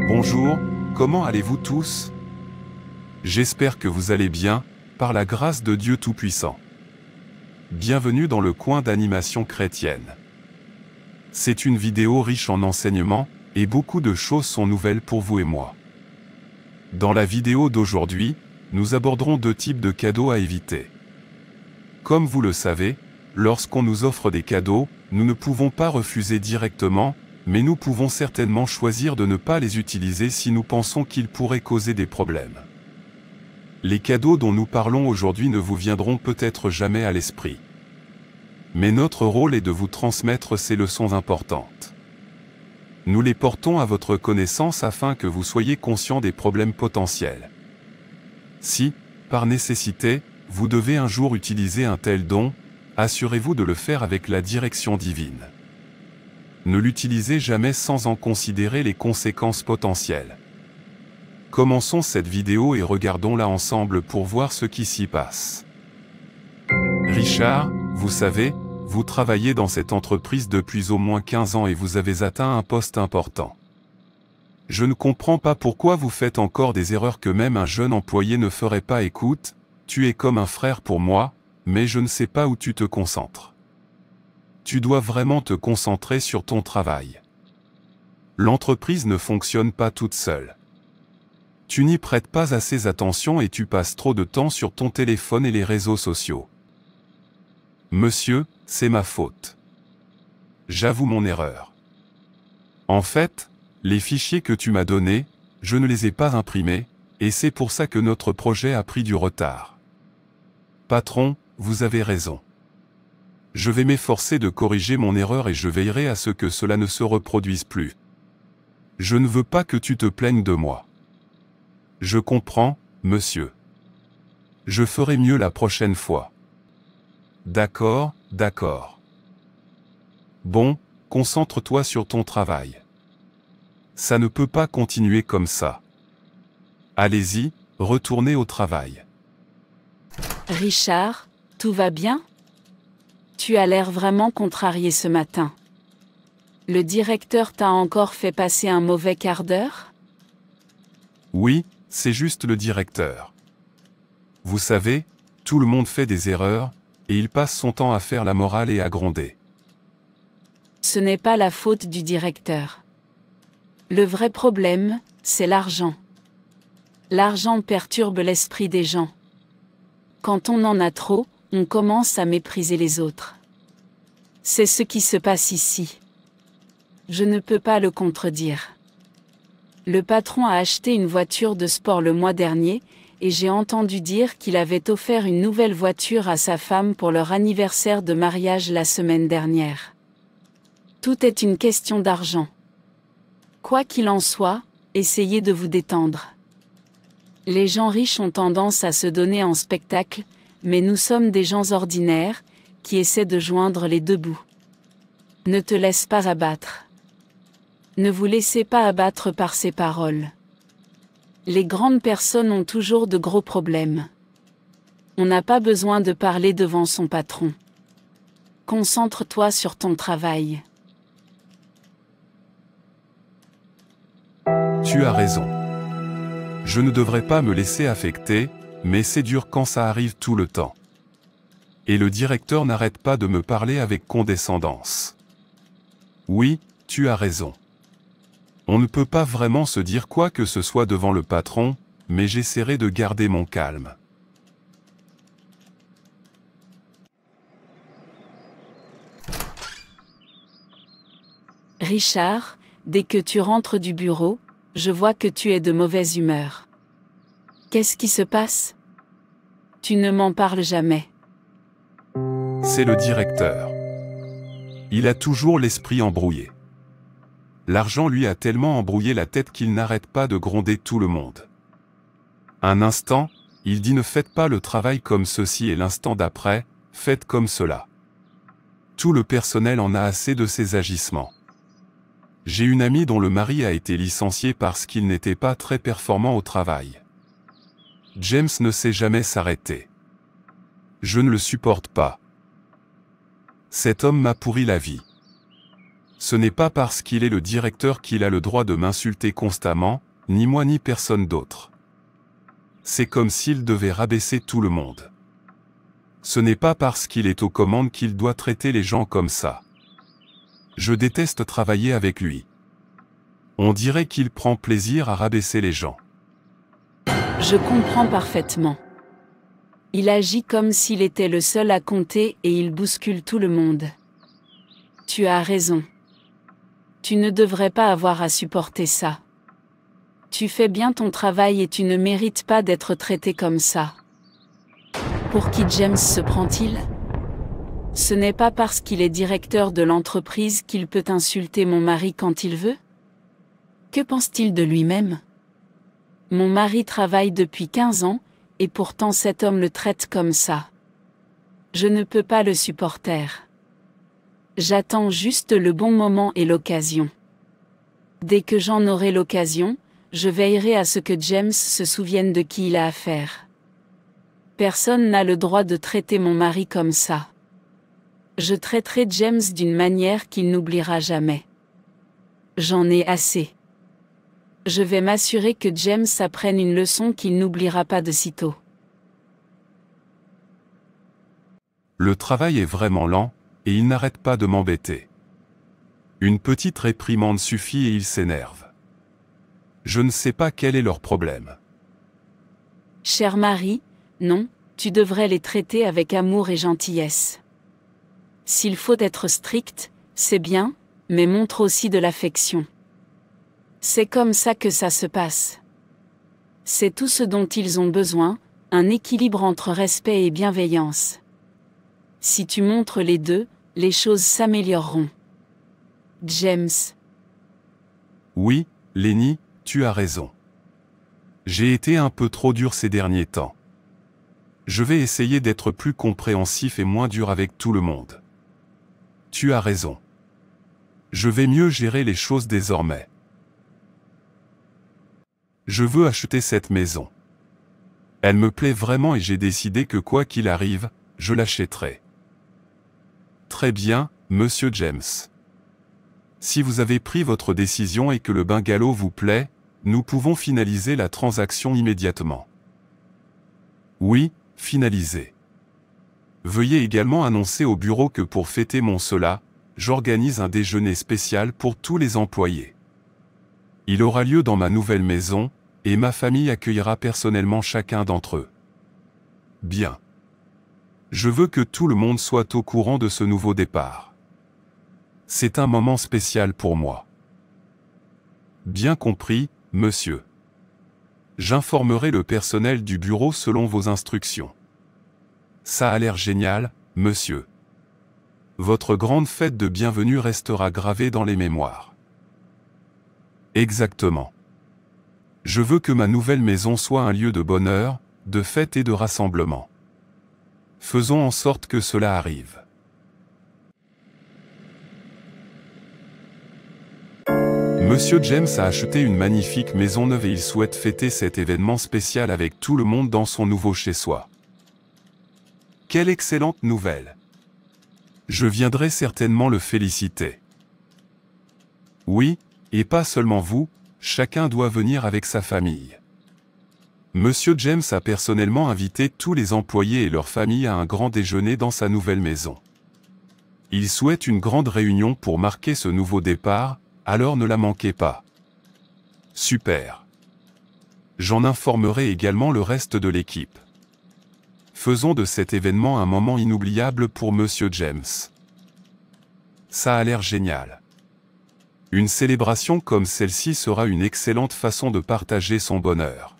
Bonjour, comment allez-vous tous? J'espère que vous allez bien, par la grâce de Dieu Tout-Puissant. Bienvenue dans le coin d'animation chrétienne. C'est une vidéo riche en enseignements, et beaucoup de choses sont nouvelles pour vous et moi. Dans la vidéo d'aujourd'hui, nous aborderons deux types de cadeaux à éviter. Comme vous le savez, lorsqu'on nous offre des cadeaux, nous ne pouvons pas refuser directement, mais nous pouvons certainement choisir de ne pas les utiliser si nous pensons qu'ils pourraient causer des problèmes. Les cadeaux dont nous parlons aujourd'hui ne vous viendront peut-être jamais à l'esprit. Mais notre rôle est de vous transmettre ces leçons importantes. Nous les portons à votre connaissance afin que vous soyez conscient des problèmes potentiels. Si, par nécessité, vous devez un jour utiliser un tel don, assurez-vous de le faire avec la direction divine. Ne l'utilisez jamais sans en considérer les conséquences potentielles. Commençons cette vidéo et regardons-la ensemble pour voir ce qui s'y passe. Richard, vous savez, vous travaillez dans cette entreprise depuis au moins 15 ans et vous avez atteint un poste important. Je ne comprends pas pourquoi vous faites encore des erreurs que même un jeune employé ne ferait pas. Écoute, tu es comme un frère pour moi, mais je ne sais pas où tu te concentres. Tu dois vraiment te concentrer sur ton travail. L'entreprise ne fonctionne pas toute seule. Tu n'y prêtes pas assez attention et tu passes trop de temps sur ton téléphone et les réseaux sociaux. Monsieur, c'est ma faute. J'avoue mon erreur. En fait, les fichiers que tu m'as donnés, je ne les ai pas imprimés, et c'est pour ça que notre projet a pris du retard. Patron, vous avez raison. Je vais m'efforcer de corriger mon erreur et je veillerai à ce que cela ne se reproduise plus. Je ne veux pas que tu te plaignes de moi. Je comprends, monsieur. Je ferai mieux la prochaine fois. D'accord, d'accord. Bon, concentre-toi sur ton travail. Ça ne peut pas continuer comme ça. Allez-y, retournez au travail. Richard, tout va bien? Tu as l'air vraiment contrarié ce matin. Le directeur t'a encore fait passer un mauvais quart d'heure? Oui, c'est juste le directeur. Vous savez, tout le monde fait des erreurs, et il passe son temps à faire la morale et à gronder. Ce n'est pas la faute du directeur. Le vrai problème, c'est l'argent. L'argent perturbe l'esprit des gens. Quand on en a trop, on commence à mépriser les autres. C'est ce qui se passe ici. Je ne peux pas le contredire. Le patron a acheté une voiture de sport le mois dernier, et j'ai entendu dire qu'il avait offert une nouvelle voiture à sa femme pour leur anniversaire de mariage la semaine dernière. Tout est une question d'argent. Quoi qu'il en soit, essayez de vous détendre. Les gens riches ont tendance à se donner en spectacle, mais nous sommes des gens ordinaires, qui essaient de joindre les deux bouts. Ne te laisse pas abattre. Ne vous laissez pas abattre par ces paroles. Les grandes personnes ont toujours de gros problèmes. On n'a pas besoin de parler devant son patron. Concentre-toi sur ton travail. Tu as raison. Je ne devrais pas me laisser affecter, mais c'est dur quand ça arrive tout le temps. Et le directeur n'arrête pas de me parler avec condescendance. Oui, tu as raison. On ne peut pas vraiment se dire quoi que ce soit devant le patron, mais j'essaierai de garder mon calme. Richard, dès que tu rentres du bureau, je vois que tu es de mauvaise humeur. Qu'est-ce qui se passe? Tu ne m'en parles jamais. C'est le directeur. Il a toujours l'esprit embrouillé. L'argent lui a tellement embrouillé la tête qu'il n'arrête pas de gronder tout le monde. Un instant, il dit ne faites pas le travail comme ceci et l'instant d'après, faites comme cela. Tout le personnel en a assez de ces agissements. J'ai une amie dont le mari a été licencié parce qu'il n'était pas très performant au travail. James ne sait jamais s'arrêter. Je ne le supporte pas. Cet homme m'a pourri la vie. Ce n'est pas parce qu'il est le directeur qu'il a le droit de m'insulter constamment, ni moi ni personne d'autre. C'est comme s'il devait rabaisser tout le monde. Ce n'est pas parce qu'il est aux commandes qu'il doit traiter les gens comme ça. Je déteste travailler avec lui. On dirait qu'il prend plaisir à rabaisser les gens. Je comprends parfaitement. Il agit comme s'il était le seul à compter et il bouscule tout le monde. Tu as raison. Tu ne devrais pas avoir à supporter ça. Tu fais bien ton travail et tu ne mérites pas d'être traité comme ça. Pour qui James se prend-il ? Ce n'est pas parce qu'il est directeur de l'entreprise qu'il peut insulter mon mari quand il veut ? Que pense-t-il de lui-même ? Mon mari travaille depuis 15 ans, et pourtant cet homme le traite comme ça. Je ne peux pas le supporter. J'attends juste le bon moment et l'occasion. Dès que j'en aurai l'occasion, je veillerai à ce que James se souvienne de qui il a affaire. Personne n'a le droit de traiter mon mari comme ça. Je traiterai James d'une manière qu'il n'oubliera jamais. J'en ai assez. Je vais m'assurer que James apprenne une leçon qu'il n'oubliera pas de sitôt. Le travail est vraiment lent, et il n'arrête pas de m'embêter. Une petite réprimande suffit et il s'énerve. Je ne sais pas quel est leur problème. Cher Marie, non, tu devrais les traiter avec amour et gentillesse. S'il faut être strict, c'est bien, mais montre aussi de l'affection. C'est comme ça que ça se passe. C'est tout ce dont ils ont besoin, un équilibre entre respect et bienveillance. Si tu montres les deux, les choses s'amélioreront. James. Oui, Lenny, tu as raison. J'ai été un peu trop dur ces derniers temps. Je vais essayer d'être plus compréhensif et moins dur avec tout le monde. Tu as raison. Je vais mieux gérer les choses désormais. Je veux acheter cette maison. Elle me plaît vraiment et j'ai décidé que quoi qu'il arrive, je l'achèterai. Très bien, Monsieur James. Si vous avez pris votre décision et que le bungalow vous plaît, nous pouvons finaliser la transaction immédiatement. Oui, finaliser. Veuillez également annoncer au bureau que pour fêter mon cela, j'organise un déjeuner spécial pour tous les employés. Il aura lieu dans ma nouvelle maison, et ma famille accueillera personnellement chacun d'entre eux. Bien. Je veux que tout le monde soit au courant de ce nouveau départ. C'est un moment spécial pour moi. Bien compris, monsieur. J'informerai le personnel du bureau selon vos instructions. Ça a l'air génial, monsieur. Votre grande fête de bienvenue restera gravée dans les mémoires. Exactement. Je veux que ma nouvelle maison soit un lieu de bonheur, de fête et de rassemblement. Faisons en sorte que cela arrive. Monsieur James a acheté une magnifique maison neuve et il souhaite fêter cet événement spécial avec tout le monde dans son nouveau chez-soi. Quelle excellente nouvelle! Je viendrai certainement le féliciter. Oui, et pas seulement vous, chacun doit venir avec sa famille. Monsieur James a personnellement invité tous les employés et leurs familles à un grand déjeuner dans sa nouvelle maison. Il souhaite une grande réunion pour marquer ce nouveau départ, alors ne la manquez pas. Super. J'en informerai également le reste de l'équipe. Faisons de cet événement un moment inoubliable pour Monsieur James. Ça a l'air génial. Une célébration comme celle-ci sera une excellente façon de partager son bonheur.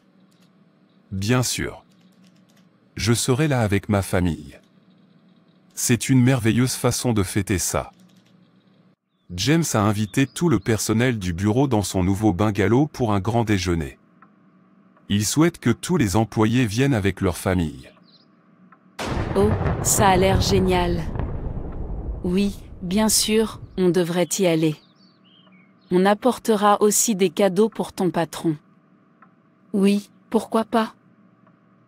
Bien sûr. Je serai là avec ma famille. C'est une merveilleuse façon de fêter ça. James a invité tout le personnel du bureau dans son nouveau bungalow pour un grand déjeuner. Il souhaite que tous les employés viennent avec leur famille. Oh, ça a l'air génial. Oui, bien sûr, on devrait y aller. On apportera aussi des cadeaux pour ton patron. Oui, pourquoi pas?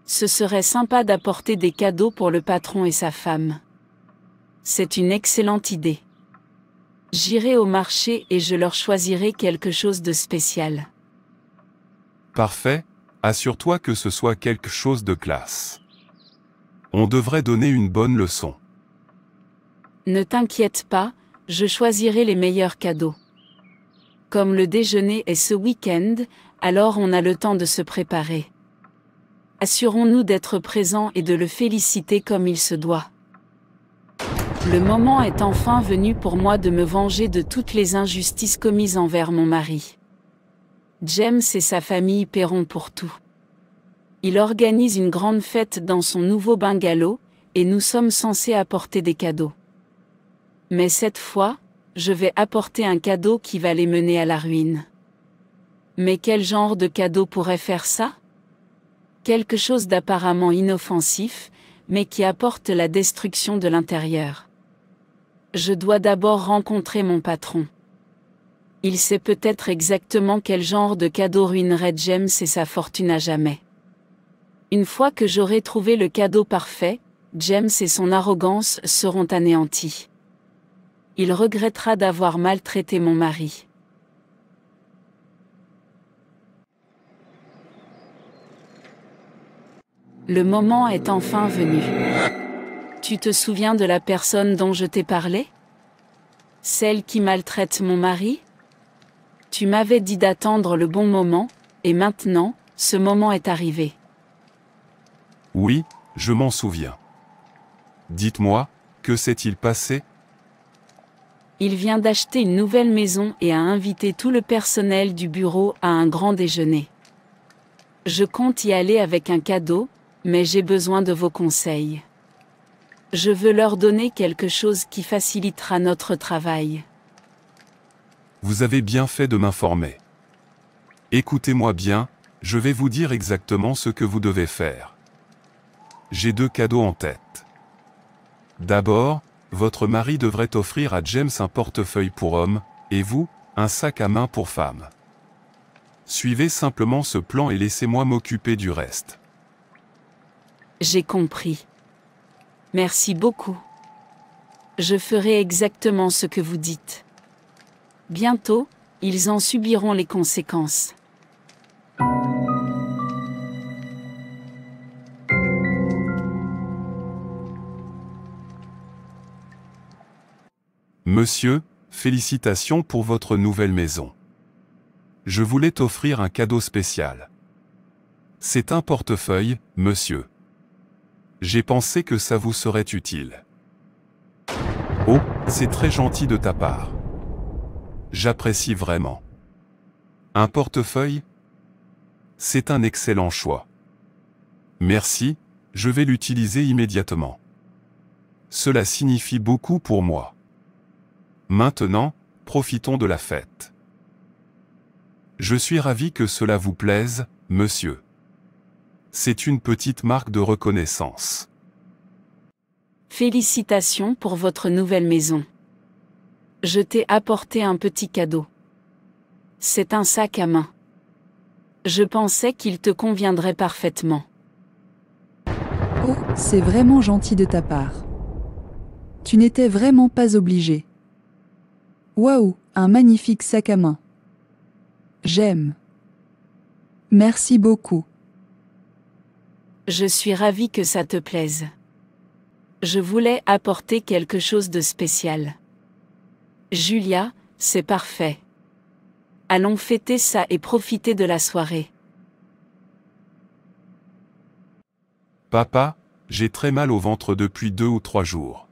Ce serait sympa d'apporter des cadeaux pour le patron et sa femme. C'est une excellente idée. J'irai au marché et je leur choisirai quelque chose de spécial. Parfait, assure-toi que ce soit quelque chose de classe. On devrait donner une bonne leçon. Ne t'inquiète pas, je choisirai les meilleurs cadeaux. Comme le déjeuner est ce week-end, alors on a le temps de se préparer. Assurons-nous d'être présents et de le féliciter comme il se doit. Le moment est enfin venu pour moi de me venger de toutes les injustices commises envers mon mari. James et sa famille paieront pour tout. Il organise une grande fête dans son nouveau bungalow, et nous sommes censés apporter des cadeaux. Mais cette fois, je vais apporter un cadeau qui va les mener à la ruine. Mais quel genre de cadeau pourrait faire ça? Quelque chose d'apparemment inoffensif, mais qui apporte la destruction de l'intérieur. Je dois d'abord rencontrer mon patron. Il sait peut-être exactement quel genre de cadeau ruinerait James et sa fortune à jamais. Une fois que j'aurai trouvé le cadeau parfait, James et son arrogance seront anéantis. Il regrettera d'avoir maltraité mon mari. Le moment est enfin venu. Tu te souviens de la personne dont je t'ai parlé? Celle qui maltraite mon mari? Tu m'avais dit d'attendre le bon moment, et maintenant, ce moment est arrivé. Oui, je m'en souviens. Dites-moi, que s'est-il passé? Il vient d'acheter une nouvelle maison et a invité tout le personnel du bureau à un grand déjeuner. Je compte y aller avec un cadeau, mais j'ai besoin de vos conseils. Je veux leur donner quelque chose qui facilitera notre travail. Vous avez bien fait de m'informer. Écoutez-moi bien, je vais vous dire exactement ce que vous devez faire. J'ai 2 cadeaux en tête. D'abord, votre mari devrait offrir à James un portefeuille pour homme, et vous, un sac à main pour femme. Suivez simplement ce plan et laissez-moi m'occuper du reste. J'ai compris. Merci beaucoup. Je ferai exactement ce que vous dites. Bientôt, ils en subiront les conséquences. Monsieur, félicitations pour votre nouvelle maison. Je voulais t'offrir un cadeau spécial. C'est un portefeuille, monsieur. J'ai pensé que ça vous serait utile. Oh, c'est très gentil de ta part. J'apprécie vraiment. Un portefeuille? C'est un excellent choix. Merci, je vais l'utiliser immédiatement. Cela signifie beaucoup pour moi. Maintenant, profitons de la fête. Je suis ravi que cela vous plaise, monsieur. C'est une petite marque de reconnaissance. Félicitations pour votre nouvelle maison. Je t'ai apporté un petit cadeau. C'est un sac à main. Je pensais qu'il te conviendrait parfaitement. Oh, c'est vraiment gentil de ta part. Tu n'étais vraiment pas obligé. Waouh, un magnifique sac à main. J'aime. Merci beaucoup. Je suis ravie que ça te plaise. Je voulais apporter quelque chose de spécial. Julia, c'est parfait. Allons fêter ça et profiter de la soirée. Papa, j'ai très mal au ventre depuis 2 ou 3 jours.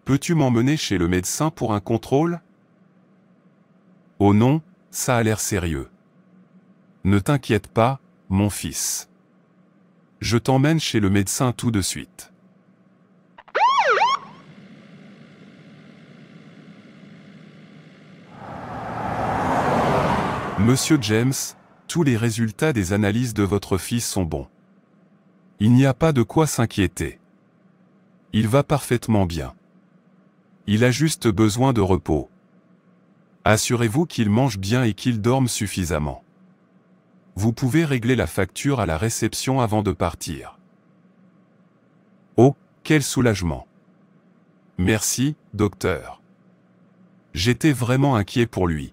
Peux-tu m'emmener chez le médecin pour un contrôle? Oh non, ça a l'air sérieux. Ne t'inquiète pas, mon fils. Je t'emmène chez le médecin tout de suite. Monsieur James, tous les résultats des analyses de votre fils sont bons. Il n'y a pas de quoi s'inquiéter. Il va parfaitement bien. Il a juste besoin de repos. Assurez-vous qu'il mange bien et qu'il dorme suffisamment. Vous pouvez régler la facture à la réception avant de partir. Oh, quel soulagement! Merci, docteur. J'étais vraiment inquiet pour lui.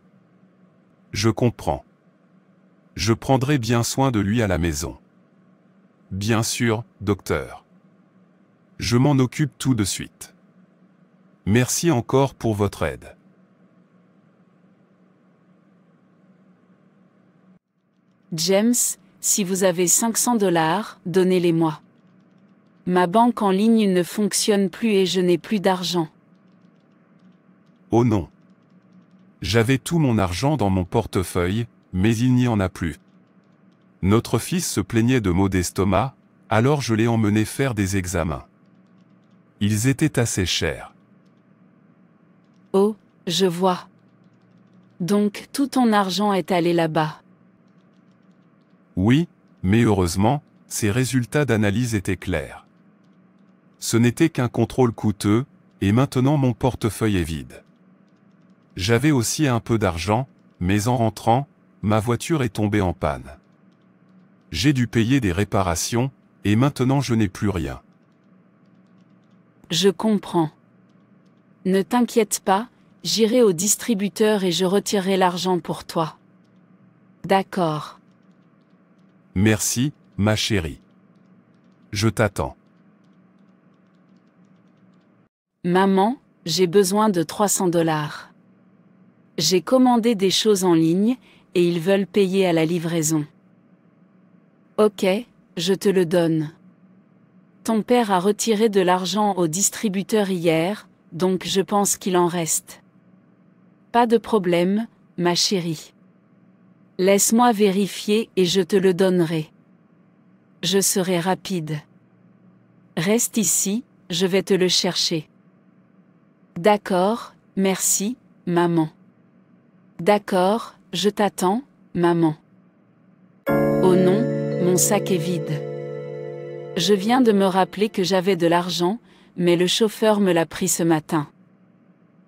Je comprends. Je prendrai bien soin de lui à la maison. Bien sûr, docteur. Je m'en occupe tout de suite. Merci encore pour votre aide. James, si vous avez $500, donnez-les-moi. Ma banque en ligne ne fonctionne plus et je n'ai plus d'argent. Oh non. J'avais tout mon argent dans mon portefeuille, mais il n'y en a plus. Notre fils se plaignait de maux d'estomac, alors je l'ai emmené faire des examens. Ils étaient assez chers. Oh, je vois. Donc tout ton argent est allé là-bas. Oui, mais heureusement, ces résultats d'analyse étaient clairs. Ce n'était qu'un contrôle coûteux, et maintenant mon portefeuille est vide. J'avais aussi un peu d'argent, mais en rentrant, ma voiture est tombée en panne. J'ai dû payer des réparations, et maintenant je n'ai plus rien. Je comprends. Ne t'inquiète pas, j'irai au distributeur et je retirerai l'argent pour toi. D'accord. Merci, ma chérie. Je t'attends. Maman, j'ai besoin de $300. J'ai commandé des choses en ligne, et ils veulent payer à la livraison. Ok, je te le donne. Ton père a retiré de l'argent au distributeur hier, donc je pense qu'il en reste. Pas de problème, ma chérie. Laisse-moi vérifier et je te le donnerai. Je serai rapide. Reste ici, je vais te le chercher. D'accord, merci, maman. D'accord, je t'attends, maman. Oh non, mon sac est vide. Je viens de me rappeler que j'avais de l'argent, mais le chauffeur me l'a pris ce matin.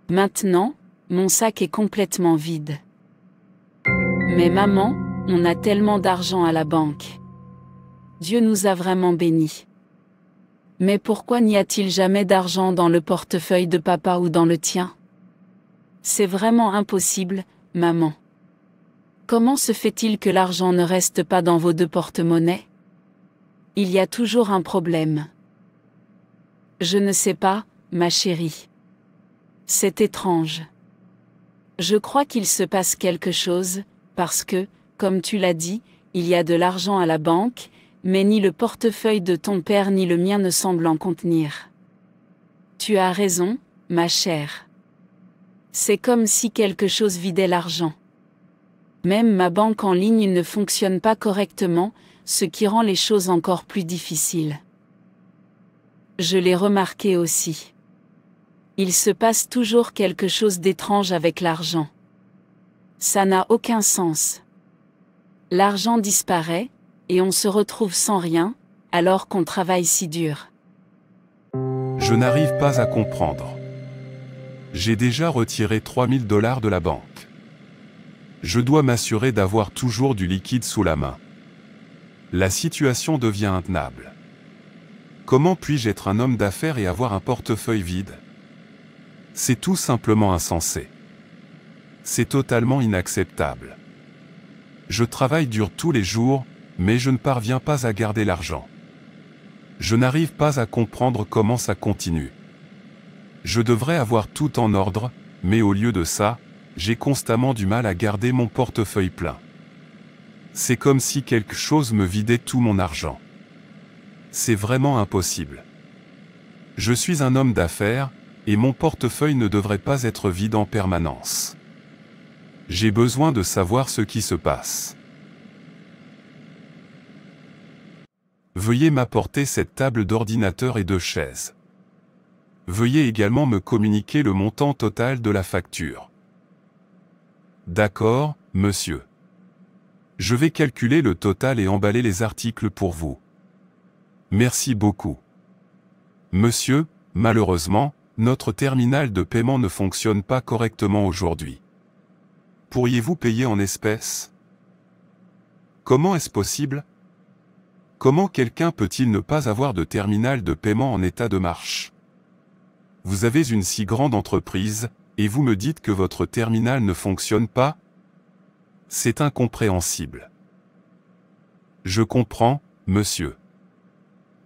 Maintenant, mon sac est complètement vide. Mais maman, on a tellement d'argent à la banque. Dieu nous a vraiment bénis. Mais pourquoi n'y a-t-il jamais d'argent dans le portefeuille de papa ou dans le tien? C'est vraiment impossible, maman. Comment se fait-il que l'argent ne reste pas dans vos deux porte-monnaies? Il y a toujours un problème. Je ne sais pas, ma chérie. C'est étrange. Je crois qu'il se passe quelque chose, parce que, comme tu l'as dit, il y a de l'argent à la banque, mais ni le portefeuille de ton père ni le mien ne semblent en contenir. Tu as raison, ma chère. C'est comme si quelque chose vidait l'argent. Même ma banque en ligne ne fonctionne pas correctement, ce qui rend les choses encore plus difficiles. Je l'ai remarqué aussi. Il se passe toujours quelque chose d'étrange avec l'argent. Ça n'a aucun sens. L'argent disparaît, et on se retrouve sans rien, alors qu'on travaille si dur. Je n'arrive pas à comprendre. J'ai déjà retiré $3000 de la banque. Je dois m'assurer d'avoir toujours du liquide sous la main. La situation devient intenable. Comment puis-je être un homme d'affaires et avoir un portefeuille vide? C'est tout simplement insensé. C'est totalement inacceptable. Je travaille dur tous les jours, mais je ne parviens pas à garder l'argent. Je n'arrive pas à comprendre comment ça continue. Je devrais avoir tout en ordre, mais au lieu de ça, j'ai constamment du mal à garder mon portefeuille plein. C'est comme si quelque chose me vidait tout mon argent. C'est vraiment impossible. Je suis un homme d'affaires, et mon portefeuille ne devrait pas être vide en permanence. J'ai besoin de savoir ce qui se passe. Veuillez m'apporter cette table d'ordinateur et deux chaises. Veuillez également me communiquer le montant total de la facture. D'accord, monsieur. Je vais calculer le total et emballer les articles pour vous. Merci beaucoup. Monsieur, malheureusement, notre terminal de paiement ne fonctionne pas correctement aujourd'hui. Pourriez-vous payer en espèces? Comment est-ce possible? Comment quelqu'un peut-il ne pas avoir de terminal de paiement en état de marche? Vous avez une si grande entreprise, et vous me dites que votre terminal ne fonctionne pas? C'est incompréhensible. Je comprends, monsieur.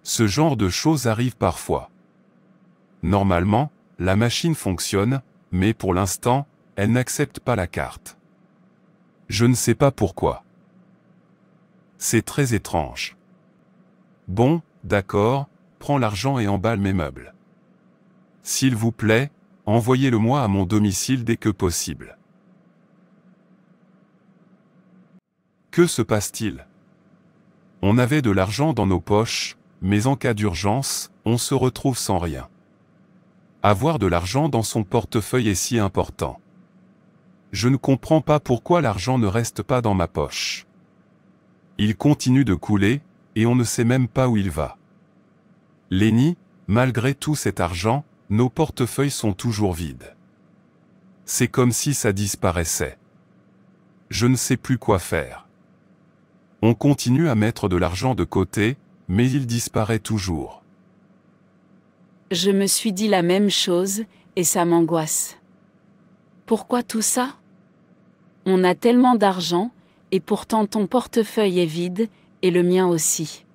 Ce genre de choses arrive parfois. Normalement, la machine fonctionne, mais pour l'instant, elle n'accepte pas la carte. Je ne sais pas pourquoi. C'est très étrange. Bon, d'accord, prends l'argent et emballe mes meubles. S'il vous plaît, envoyez-le-moi à mon domicile dès que possible. Que se passe-t-il? On avait de l'argent dans nos poches, mais en cas d'urgence, on se retrouve sans rien. Avoir de l'argent dans son portefeuille est si important. Je ne comprends pas pourquoi l'argent ne reste pas dans ma poche. Il continue de couler, et on ne sait même pas où il va. Lenny, malgré tout cet argent, nos portefeuilles sont toujours vides. C'est comme si ça disparaissait. Je ne sais plus quoi faire. On continue à mettre de l'argent de côté, mais il disparaît toujours. Je me suis dit la même chose, et ça m'angoisse. Pourquoi tout ça? On a tellement d'argent, et pourtant ton portefeuille est vide, et le mien aussi.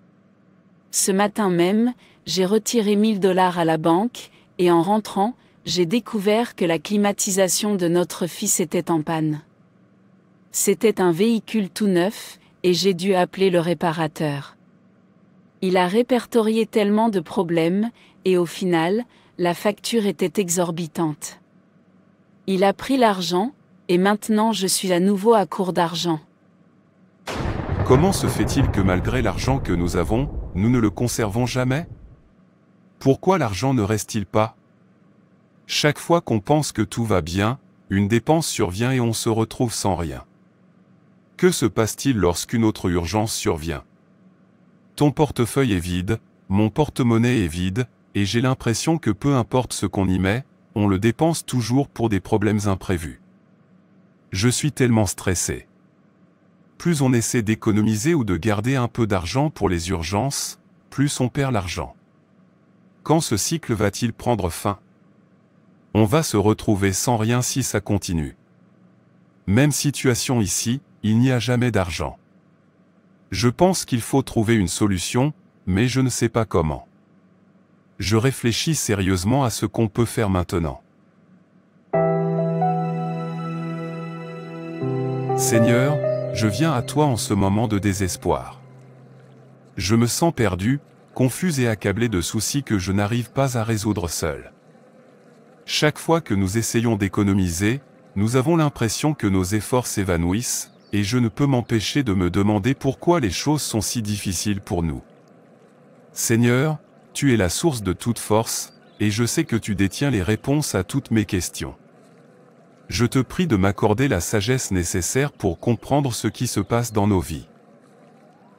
Ce matin même, j'ai retiré 1000 $ à la banque, et en rentrant, j'ai découvert que la climatisation de notre fils était en panne. C'était un véhicule tout neuf, et j'ai dû appeler le réparateur. Il a répertorié tellement de problèmes, et au final, la facture était exorbitante. Il a pris l'argent, et maintenant je suis à nouveau à court d'argent. Comment se fait-il que malgré l'argent que nous avons, nous ne le conservons jamais? Pourquoi l'argent ne reste-t-il pas? Chaque fois qu'on pense que tout va bien, une dépense survient et on se retrouve sans rien. Que se passe-t-il lorsqu'une autre urgence survient? Ton portefeuille est vide, mon porte-monnaie est vide, et j'ai l'impression que peu importe ce qu'on y met, on le dépense toujours pour des problèmes imprévus. Je suis tellement stressé. Plus on essaie d'économiser ou de garder un peu d'argent pour les urgences, plus on perd l'argent. Quand ce cycle va-t-il prendre fin? On va se retrouver sans rien si ça continue. Même situation ici, il n'y a jamais d'argent. Je pense qu'il faut trouver une solution, mais je ne sais pas comment. Je réfléchis sérieusement à ce qu'on peut faire maintenant. Seigneur, je viens à toi en ce moment de désespoir. Je me sens perdu, confus et accablé de soucis que je n'arrive pas à résoudre seul. Chaque fois que nous essayons d'économiser, nous avons l'impression que nos efforts s'évanouissent, et je ne peux m'empêcher de me demander pourquoi les choses sont si difficiles pour nous. Seigneur, tu es la source de toute force, et je sais que tu détiens les réponses à toutes mes questions. Je te prie de m'accorder la sagesse nécessaire pour comprendre ce qui se passe dans nos vies.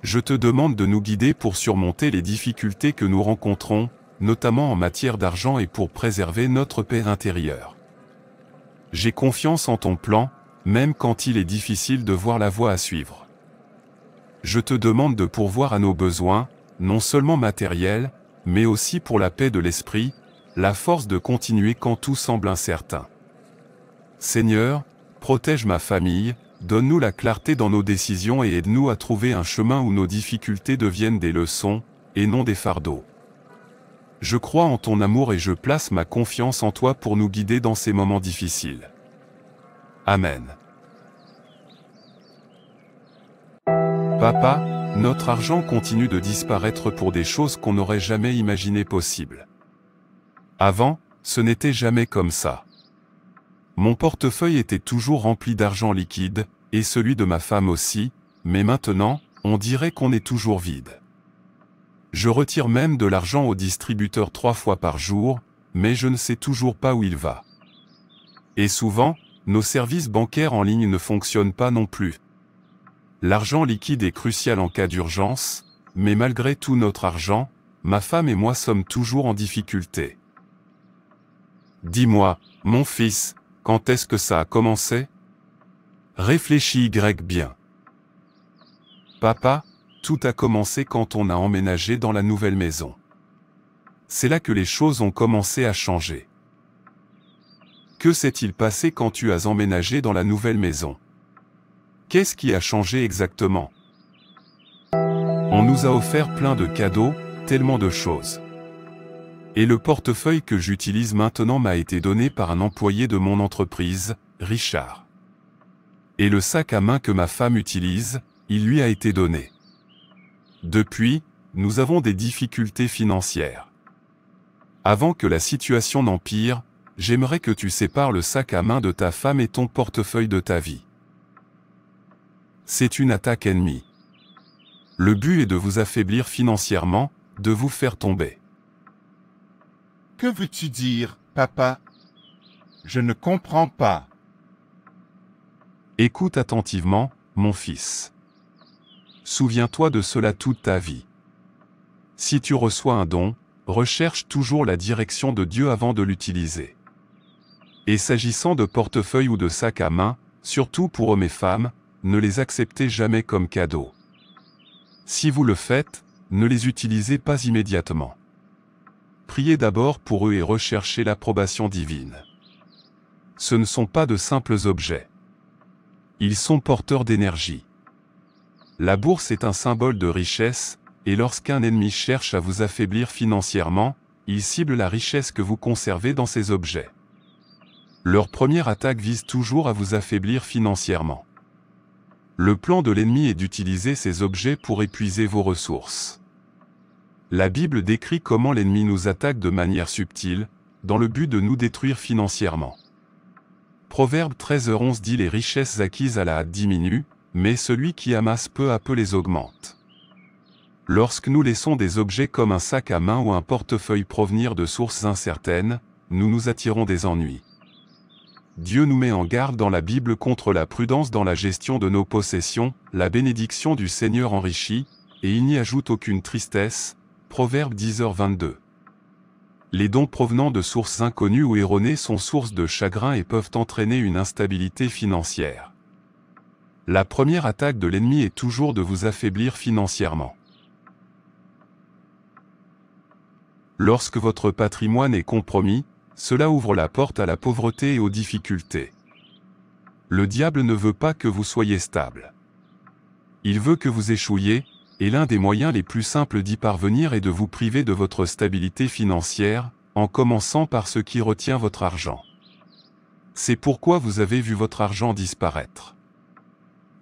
Je te demande de nous guider pour surmonter les difficultés que nous rencontrons, notamment en matière d'argent et pour préserver notre paix intérieure. J'ai confiance en ton plan, même quand il est difficile de voir la voie à suivre. Je te demande de pourvoir à nos besoins, non seulement matériels, mais aussi pour la paix de l'esprit, la force de continuer quand tout semble incertain. Seigneur, protège ma famille, donne-nous la clarté dans nos décisions et aide-nous à trouver un chemin où nos difficultés deviennent des leçons, et non des fardeaux. Je crois en ton amour et je place ma confiance en toi pour nous guider dans ces moments difficiles. Amen. Papa, notre argent continue de disparaître pour des choses qu'on n'aurait jamais imaginées possibles. Avant, ce n'était jamais comme ça. Mon portefeuille était toujours rempli d'argent liquide, et celui de ma femme aussi, mais maintenant, on dirait qu'on est toujours vide. Je retire même de l'argent au distributeur 3 fois par jour, mais je ne sais toujours pas où il va. Et souvent, nos services bancaires en ligne ne fonctionnent pas non plus. L'argent liquide est crucial en cas d'urgence, mais malgré tout notre argent, ma femme et moi sommes toujours en difficulté. Dis-moi, mon fils, quand est-ce que ça a commencé? Réfléchis bien. Papa, tout a commencé quand on a emménagé dans la nouvelle maison. C'est là que les choses ont commencé à changer. Que s'est-il passé quand tu as emménagé dans la nouvelle maison? Qu'est-ce qui a changé exactement? On nous a offert plein de cadeaux, tellement de choses. Et le portefeuille que j'utilise maintenant m'a été donné par un employé de mon entreprise, Richard. Et le sac à main que ma femme utilise, il lui a été donné. Depuis, nous avons des difficultés financières. Avant que la situation n'empire, j'aimerais que tu sépares le sac à main de ta femme et ton portefeuille de ta vie. C'est une attaque ennemie. Le but est de vous affaiblir financièrement, de vous faire tomber. Que veux-tu dire, papa? Je ne comprends pas. Écoute attentivement, mon fils. Souviens-toi de cela toute ta vie. Si tu reçois un don, recherche toujours la direction de Dieu avant de l'utiliser. Et s'agissant de portefeuille ou de sac à main, surtout pour hommes et femmes, ne les acceptez jamais comme cadeaux. Si vous le faites, ne les utilisez pas immédiatement. Priez d'abord pour eux et recherchez l'approbation divine. Ce ne sont pas de simples objets. Ils sont porteurs d'énergie. La bourse est un symbole de richesse, et lorsqu'un ennemi cherche à vous affaiblir financièrement, il cible la richesse que vous conservez dans ces objets. Leur première attaque vise toujours à vous affaiblir financièrement. Le plan de l'ennemi est d'utiliser ces objets pour épuiser vos ressources. La Bible décrit comment l'ennemi nous attaque de manière subtile, dans le but de nous détruire financièrement. Proverbe 13h11 dit « Les richesses acquises à la hâte diminuent, mais celui qui amasse peu à peu les augmente. » Lorsque nous laissons des objets comme un sac à main ou un portefeuille provenir de sources incertaines, nous nous attirons des ennuis. Dieu nous met en garde dans la Bible contre la prudence dans la gestion de nos possessions, la bénédiction du Seigneur enrichit, et il n'y ajoute aucune tristesse. Proverbe 10h22. Les dons provenant de sources inconnues ou erronées sont source de chagrin et peuvent entraîner une instabilité financière. La première attaque de l'ennemi est toujours de vous affaiblir financièrement. Lorsque votre patrimoine est compromis, cela ouvre la porte à la pauvreté et aux difficultés. Le diable ne veut pas que vous soyez stable. Il veut que vous échouiez, et l'un des moyens les plus simples d'y parvenir est de vous priver de votre stabilité financière, en commençant par ce qui retient votre argent. C'est pourquoi vous avez vu votre argent disparaître.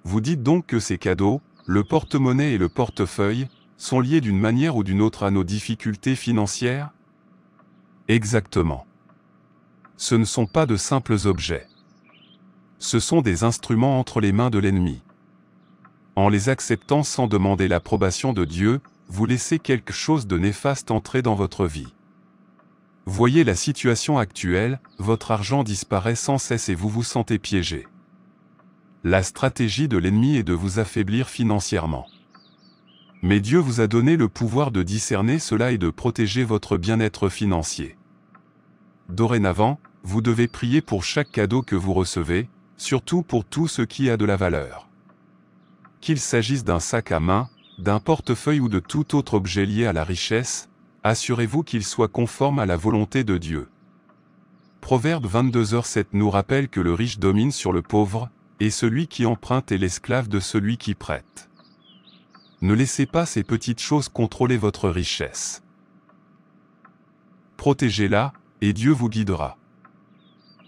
Vous dites donc que ces cadeaux, le porte-monnaie et le portefeuille, sont liés d'une manière ou d'une autre à nos difficultés financières? Exactement. Ce ne sont pas de simples objets. Ce sont des instruments entre les mains de l'ennemi. En les acceptant sans demander l'approbation de Dieu, vous laissez quelque chose de néfaste entrer dans votre vie. Voyez la situation actuelle, votre argent disparaît sans cesse et vous vous sentez piégé. La stratégie de l'ennemi est de vous affaiblir financièrement. Mais Dieu vous a donné le pouvoir de discerner cela et de protéger votre bien-être financier. Dorénavant, vous devez prier pour chaque cadeau que vous recevez, surtout pour tout ce qui a de la valeur. Qu'il s'agisse d'un sac à main, d'un portefeuille ou de tout autre objet lié à la richesse, assurez-vous qu'il soit conforme à la volonté de Dieu. Proverbe 22h7 nous rappelle que le riche domine sur le pauvre, et celui qui emprunte est l'esclave de celui qui prête. Ne laissez pas ces petites choses contrôler votre richesse. Protégez-la, et Dieu vous guidera.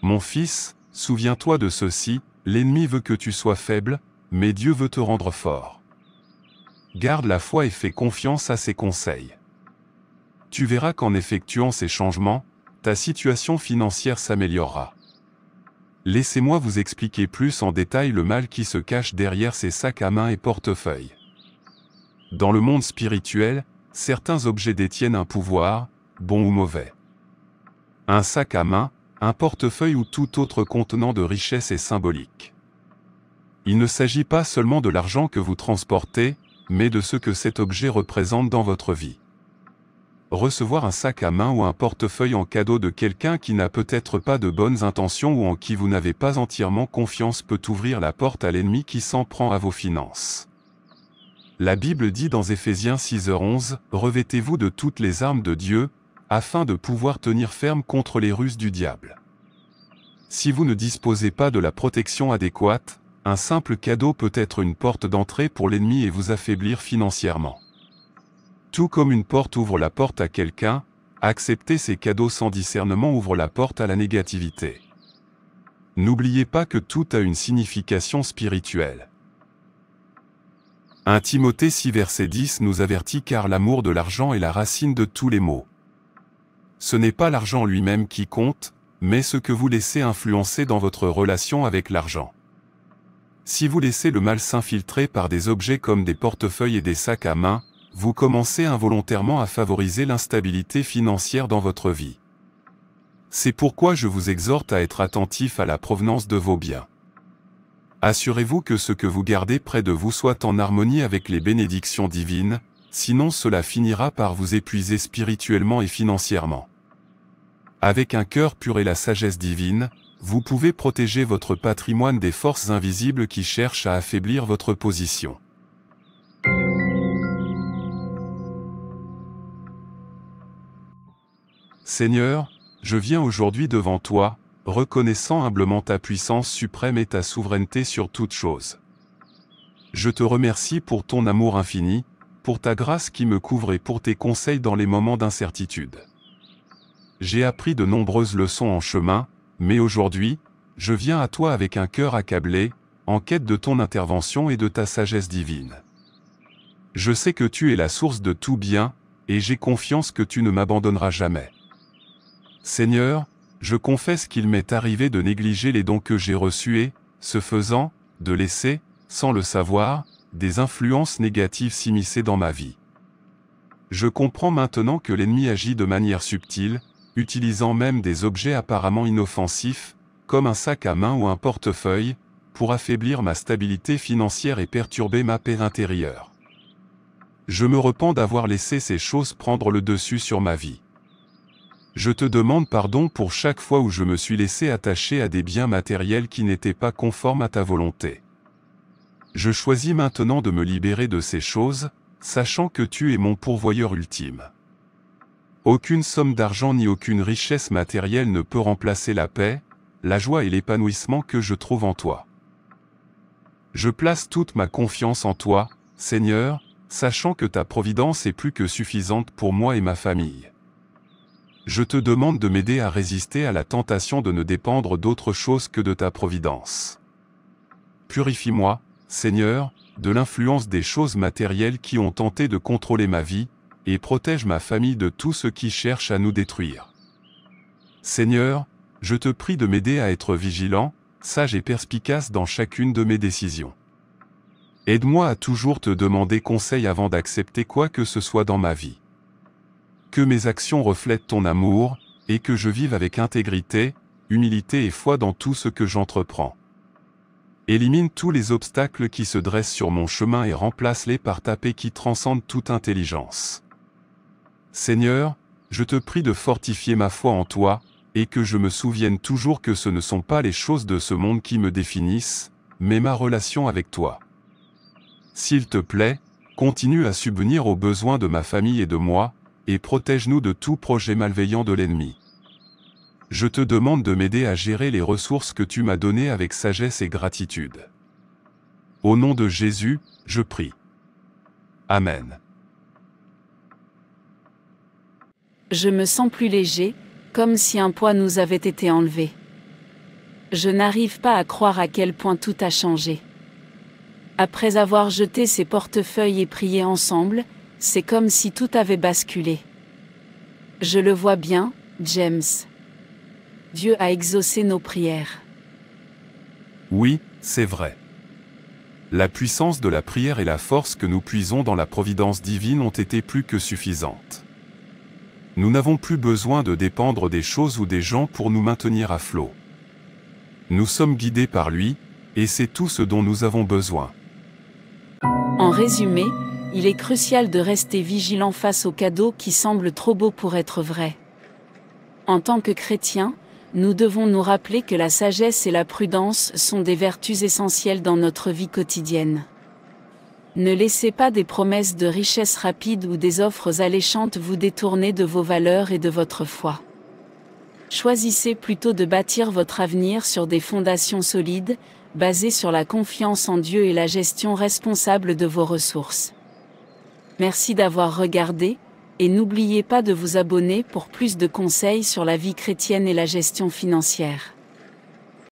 Mon fils, souviens-toi de ceci, l'ennemi veut que tu sois faible, mais Dieu veut te rendre fort. Garde la foi et fais confiance à ses conseils. Tu verras qu'en effectuant ces changements, ta situation financière s'améliorera. Laissez-moi vous expliquer plus en détail le mal qui se cache derrière ces sacs à main et portefeuilles. Dans le monde spirituel, certains objets détiennent un pouvoir, bon ou mauvais. Un sac à main, un portefeuille ou tout autre contenant de richesse est symbolique. Il ne s'agit pas seulement de l'argent que vous transportez, mais de ce que cet objet représente dans votre vie. Recevoir un sac à main ou un portefeuille en cadeau de quelqu'un qui n'a peut-être pas de bonnes intentions ou en qui vous n'avez pas entièrement confiance peut ouvrir la porte à l'ennemi qui s'en prend à vos finances. La Bible dit dans Éphésiens 6h11, « Revêtez-vous de toutes les armes de Dieu, afin de pouvoir tenir ferme contre les ruses du diable. » Si vous ne disposez pas de la protection adéquate, un simple cadeau peut être une porte d'entrée pour l'ennemi et vous affaiblir financièrement. Tout comme une porte ouvre la porte à quelqu'un, accepter ces cadeaux sans discernement ouvre la porte à la négativité. N'oubliez pas que tout a une signification spirituelle. 1 Timothée 6 verset 10 nous avertit car l'amour de l'argent est la racine de tous les maux. Ce n'est pas l'argent lui-même qui compte, mais ce que vous laissez influencer dans votre relation avec l'argent. Si vous laissez le mal s'infiltrer par des objets comme des portefeuilles et des sacs à main, vous commencez involontairement à favoriser l'instabilité financière dans votre vie. C'est pourquoi je vous exhorte à être attentif à la provenance de vos biens. Assurez-vous que ce que vous gardez près de vous soit en harmonie avec les bénédictions divines, sinon cela finira par vous épuiser spirituellement et financièrement. Avec un cœur pur et la sagesse divine, vous pouvez protéger votre patrimoine des forces invisibles qui cherchent à affaiblir votre position. Seigneur, je viens aujourd'hui devant toi, reconnaissant humblement ta puissance suprême et ta souveraineté sur toute chose. Je te remercie pour ton amour infini, pour ta grâce qui me couvre et pour tes conseils dans les moments d'incertitude. J'ai appris de nombreuses leçons en chemin, mais aujourd'hui, je viens à toi avec un cœur accablé, en quête de ton intervention et de ta sagesse divine. Je sais que tu es la source de tout bien, et j'ai confiance que tu ne m'abandonneras jamais. Seigneur, je confesse qu'il m'est arrivé de négliger les dons que j'ai reçus et, ce faisant, de laisser, sans le savoir, des influences négatives s'immiscer dans ma vie. Je comprends maintenant que l'ennemi agit de manière subtile, utilisant même des objets apparemment inoffensifs, comme un sac à main ou un portefeuille, pour affaiblir ma stabilité financière et perturber ma paix intérieure. Je me repens d'avoir laissé ces choses prendre le dessus sur ma vie. Je te demande pardon pour chaque fois où je me suis laissé attacher à des biens matériels qui n'étaient pas conformes à ta volonté. Je choisis maintenant de me libérer de ces choses, sachant que tu es mon pourvoyeur ultime. Aucune somme d'argent ni aucune richesse matérielle ne peut remplacer la paix, la joie et l'épanouissement que je trouve en toi. Je place toute ma confiance en toi, Seigneur, sachant que ta providence est plus que suffisante pour moi et ma famille. Je te demande de m'aider à résister à la tentation de ne dépendre d'autre chose que de ta providence. Purifie-moi, Seigneur, de l'influence des choses matérielles qui ont tenté de contrôler ma vie, et protège ma famille de tout ce qui cherche à nous détruire. Seigneur, je te prie de m'aider à être vigilant, sage et perspicace dans chacune de mes décisions. Aide-moi à toujours te demander conseil avant d'accepter quoi que ce soit dans ma vie. Que mes actions reflètent ton amour, et que je vive avec intégrité, humilité et foi dans tout ce que j'entreprends. Élimine tous les obstacles qui se dressent sur mon chemin et remplace-les par ta paix qui transcende toute intelligence. Seigneur, je te prie de fortifier ma foi en toi, et que je me souvienne toujours que ce ne sont pas les choses de ce monde qui me définissent, mais ma relation avec toi. S'il te plaît, continue à subvenir aux besoins de ma famille et de moi, et protège-nous de tout projet malveillant de l'ennemi. Je te demande de m'aider à gérer les ressources que tu m'as données avec sagesse et gratitude. Au nom de Jésus, je prie. Amen. Je me sens plus léger, comme si un poids nous avait été enlevé. Je n'arrive pas à croire à quel point tout a changé. Après avoir jeté ces portefeuilles et prié ensemble, c'est comme si tout avait basculé. Je le vois bien, James. Dieu a exaucé nos prières. Oui, c'est vrai. La puissance de la prière et la force que nous puisons dans la providence divine ont été plus que suffisantes. Nous n'avons plus besoin de dépendre des choses ou des gens pour nous maintenir à flot. Nous sommes guidés par lui, et c'est tout ce dont nous avons besoin. En résumé, il est crucial de rester vigilant face aux cadeaux qui semblent trop beaux pour être vrais. En tant que chrétiens, nous devons nous rappeler que la sagesse et la prudence sont des vertus essentielles dans notre vie quotidienne. Ne laissez pas des promesses de richesse rapide ou des offres alléchantes vous détourner de vos valeurs et de votre foi. Choisissez plutôt de bâtir votre avenir sur des fondations solides, basées sur la confiance en Dieu et la gestion responsable de vos ressources. Merci d'avoir regardé, et n'oubliez pas de vous abonner pour plus de conseils sur la vie chrétienne et la gestion financière.